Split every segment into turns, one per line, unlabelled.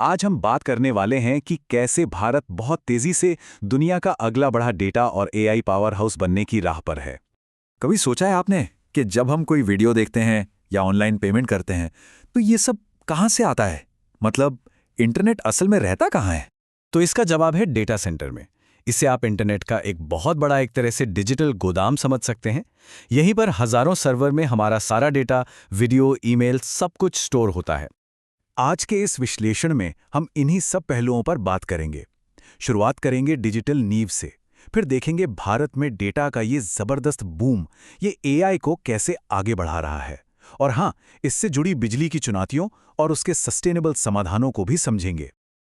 आज हम बात करने वाले हैं कि कैसे भारत बहुत तेजी से दुनिया का अगला बड़ा डेटा और एआई पावर हाउस बनने की राह पर है।
कभी सोचा है आपने कि जब हम कोई वीडियो देखते हैं या ऑनलाइन पेमेंट करते हैं तो ये सब कहाँ से आता है? मतलब इंटरनेट असल में रहता कहाँ है?
तो इसका जवाब है डेटा सेंटर में। इसे आप इंटरनेट का एक बहुत बड़ा एक तरह से डिजिटल गोदाम समझ सकते हैं। यहीं पर हजारों सर्वर में हमारा सारा डेटा, वीडियो, ईमेल सब कुछ स्टोर होता है।
आज के इस विश्लेषण में हम इन्हीं सब पहलुओं पर बात करेंगे। शुरुआत करेंगे डिजिटल नींव से, फिर देखेंगे भारत में डेटा का ये जबरदस्त बूम ये एआई को कैसे आगे बढ़ा रहा है, और हाँ, इससे जुड़ी बिजली की चुनौतियों और उसके सस्टेनेबल समाधानों को भी समझेंगे।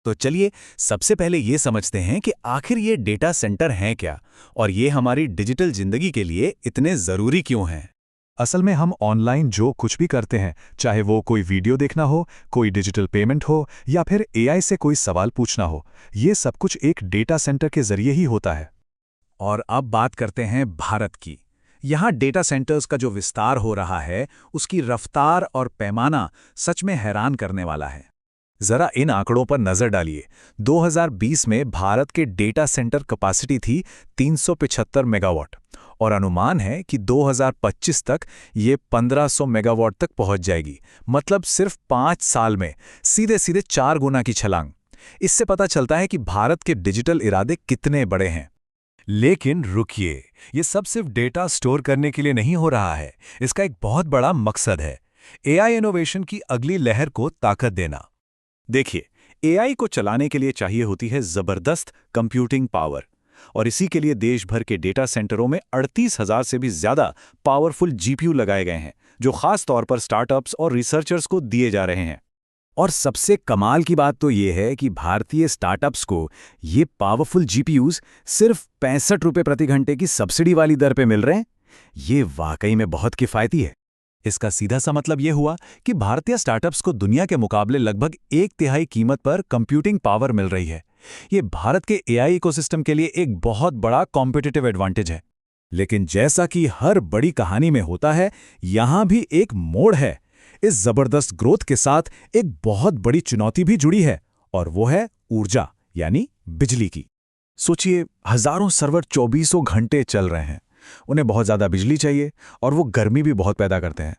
तो चलिए सबसे पहले ये समझते हैं कि आखिर ये डेटा सेंटर हैं क्या और ये हमारी डिजिटल जिंदगी के लिए इतने ज़रूरी क्यों हैं।
असल में हम ऑनलाइन जो कुछ भी करते हैं, चाहे वो कोई वीडियो देखना हो, कोई डिजिटल पेमेंट हो या फिर एआई से कोई सवाल पूछना हो, ये सब कुछ एक डेटा सेंटर के जरिए ही होता है।
और अब बात करते हैं भारत की। यहाँ डेटा सेंटर्स का जो विस्तार हो रहा है, उसकी रफ्तार और पैमाना सच में हैरान करने वाला है। जरा इन आंकड़ों पर नजर डालिए। 2020 में भारत के डेटा सेंटर कैपेसिटी थी 375 मेगावाट और अनुमान है कि 2025 तक ये 1500 मेगावाट तक पहुंच जाएगी। मतलब सिर्फ 5 साल में सीधे सीधे 4 गुना की छलांग। इससे पता चलता है कि भारत के डिजिटल इरादे कितने बड़े हैं।
लेकिन रुकिए, ये सब सिर्फ डेटा स्टोर करने के लिए नहीं हो रहा है। इसका एक बहुत बड़ा मकसद है, एआई इनोवेशन की अगली लहर को ताकत देना।
देखिए, एआई को चलाने के लिए चाहिए होती है जबरदस्त कंप्यूटिंग पावर, और इसी के लिए देश भर के डेटा सेंटरों में 38,000 से भी ज्यादा पावरफुल जीपीयू लगाए गए हैं, जो खास तौर पर स्टार्टअप्स और रिसर्चर्स को दिए जा रहे हैं। और सबसे कमाल की बात तो ये है कि भारतीय स्टार्टअप्स को ये पावरफुल जीपीयूज सिर्फ 65 रुपये प्रति घंटे की सब्सिडी वाली दर पे मिल रहे हैं। ये वाकई में बहुत किफ़ायती है। इसका सीधा सा मतलब ये हुआ कि भारतीय स्टार्टअप्स को दुनिया के मुकाबले लगभग 1/3 कीमत पर कंप्यूटिंग पावर मिल रही है। ये भारत के एआई इकोसिस्टम के लिए एक बहुत बड़ा कॉम्पिटिटिव एडवांटेज है। लेकिन जैसा कि हर बड़ी कहानी में होता है, यहां भी एक मोड़ है। इस जबरदस्त ग्रोथ के साथ एक बहुत बड़ी चुनौती भी जुड़ी है, और वो है ऊर्जा यानी बिजली की। सोचिए, हजारों सर्वर 24 घंटे चल रहे हैं। उन्हें बहुत ज़्यादा बिजली चाहिए और वो गर्मी भी बहुत पैदा करते हैं।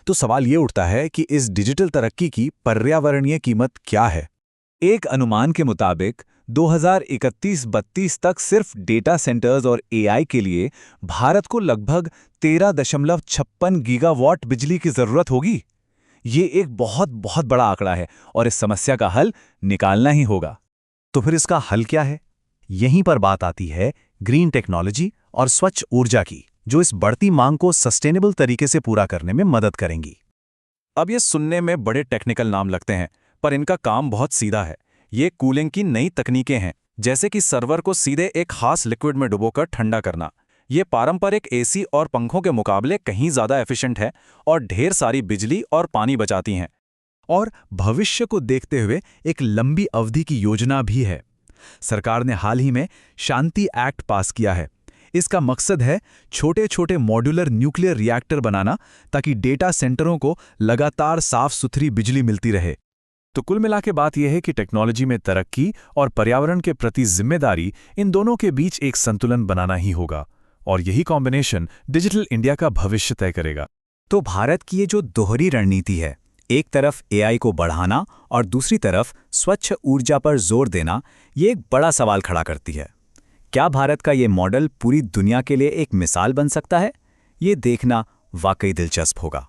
तो सवाल ये उठता है कि इस डिजिटल तरक्की की पर्यावरणीय कीमत क्या है? एक अनुमान के मुताबिक 2031-32 तक सिर्फ डेटा सेंटर्स और एआई के लिए भारत को लगभग 13.56 गीगावाट बिजली की जरूरत होगी। ये एक बहुत बहुत बड़ा आंकड़ा है और इस समस्या का हल निकालना ही होगा। तो फिर इसका हल क्या है? यहीं पर बात आती है ग्रीन टेक्नोलॉजी और स्वच्छ ऊर्जा की, जो इस बढ़ती मांग को सस्टेनेबल तरीके से पूरा करने में मदद करेंगी। अब ये सुनने में बड़े टेक्निकल नाम लगते हैं, पर इनका काम बहुत सीधा है। ये कूलिंग की नई तकनीकें हैं, जैसे कि सर्वर को सीधे एक खास लिक्विड में डुबोकर ठंडा करना। ये पारंपरिक एसी और पंखों के मुकाबले कहीं ज़्यादा एफिशिएंट है और ढेर सारी बिजली और पानी बचाती हैं। और भविष्य को देखते हुए एक लंबी अवधि की योजना भी है। सरकार ने हाल ही में शांति एक्ट पास किया है। इसका मकसद है छोटे छोटे मॉड्यूलर न्यूक्लियर रिएक्टर बनाना, ताकि डेटा सेंटरों को लगातार साफ सुथरी बिजली मिलती रहे। तो कुल मिला के बात यह है कि टेक्नोलॉजी में तरक्की और पर्यावरण के प्रति जिम्मेदारी, इन दोनों के बीच एक संतुलन बनाना ही होगा, और यही कॉम्बिनेशन डिजिटल इंडिया का भविष्य तय करेगा। तो भारत की ये जो दोहरी रणनीति है, एक तरफ एआई को बढ़ाना और दूसरी तरफ स्वच्छ ऊर्जा पर जोर देना, ये एक बड़ा सवाल खड़ा करती है। क्या भारत का ये मॉडल पूरी दुनिया के लिए एक मिसाल बन सकता है? ये देखना वाकई दिलचस्प होगा।